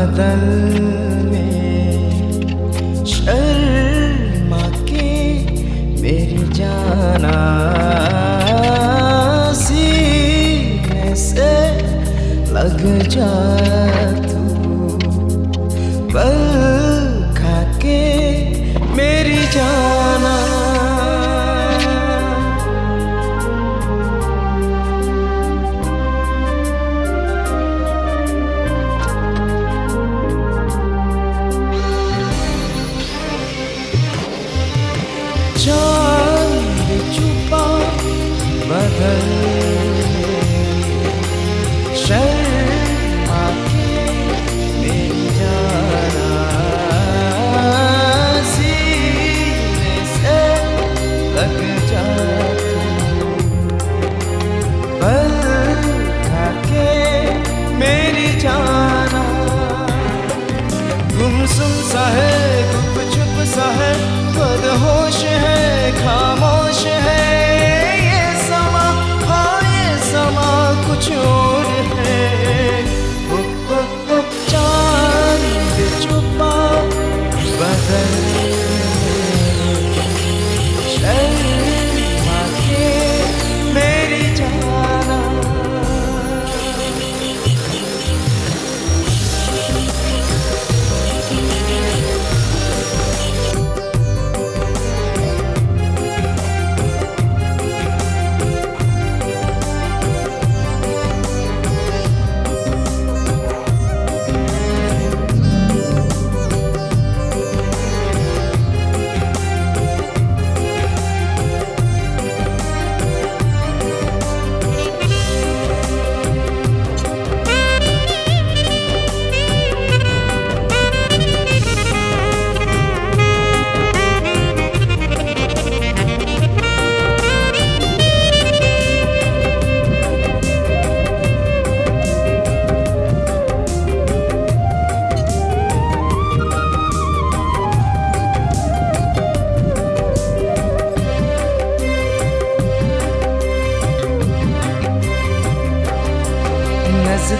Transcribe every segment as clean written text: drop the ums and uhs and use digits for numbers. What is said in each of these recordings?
बदल में शर्मा के मेरी जाना सीने से लग जा तू पल खा के मेरी जाना। चांद छुपा बदल शर्मा के मेरी जाना सीने से लग जा तू पल खा के मेरी जाना। गुमसुम सा है गुप चुप सा है बदहोश है खामोश है ये समा, हाँ ये समा कुछ और है। चांद छुपा बदल शर्मा के मेरी जाना।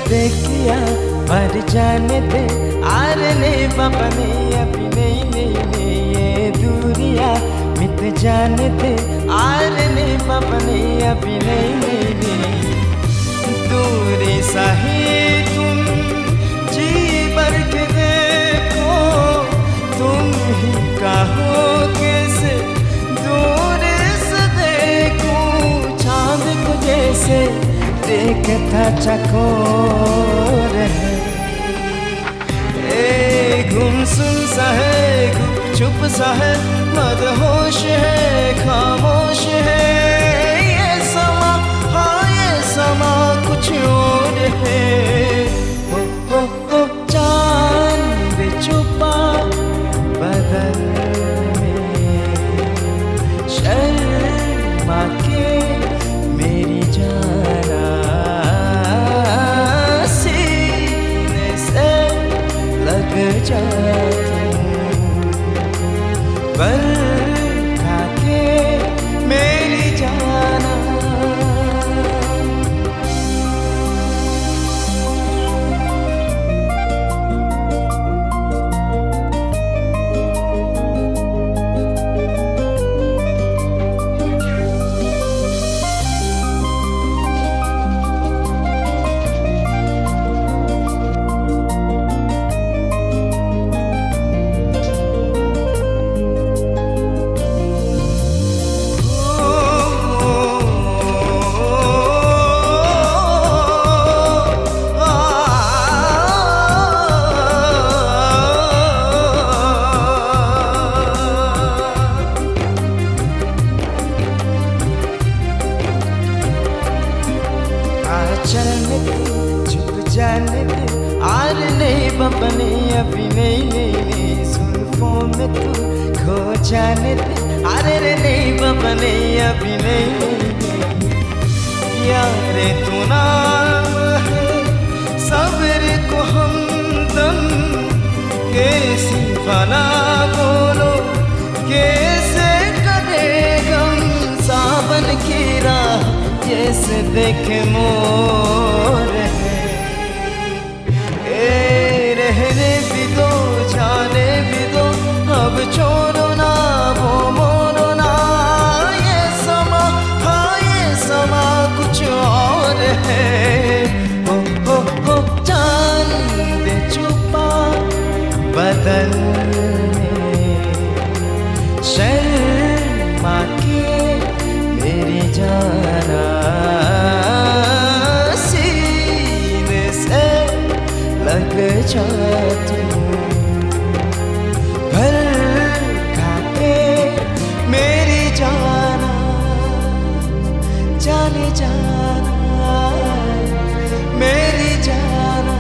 देखिया मर जाने दे आरने बपने अभी नहीं नहीं ये दूरिया मिट जाने दे आरने बपने अभी नहीं नहीं दूरी सही तुम जी भर के देखो तुम ही कहो कैसे दूर से देखूं चांद को जैसे देखता चकोर है। गुमसुम सा है गुप चुप सा है मदहोश है खामोश है ये समा, हाँ ये समा कुछ और है। चांद छुपा बदल में शर्मा के मेरी जाना सीने से लग जा पल खा के मेरी जाना। चलने दे छुप जाने दे आर नहीं बपने अभी नहीं नहीं जुल्फों में तू खो जाने दे अरे रे नहीं बपने अभी नहीं नहीं यारे तू नाम है सब्र को हमदम कैसी भला बोलो कैसे करे गम सावन की राह जैसे देखे मोर है रहने जाना, मेरी जाना।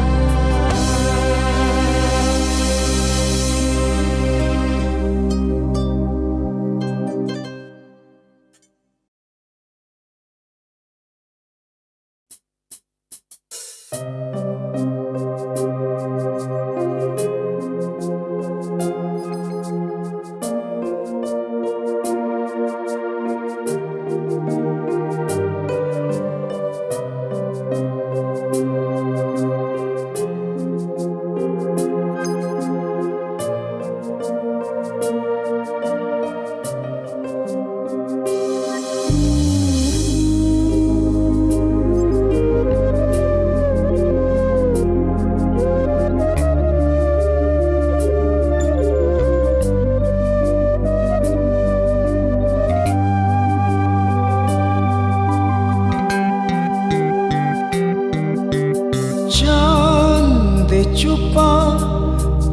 छुपा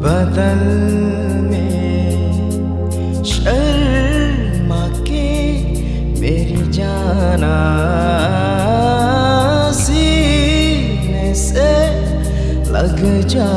बदल में शर्मा के मेरी जाना, सीने से लग जा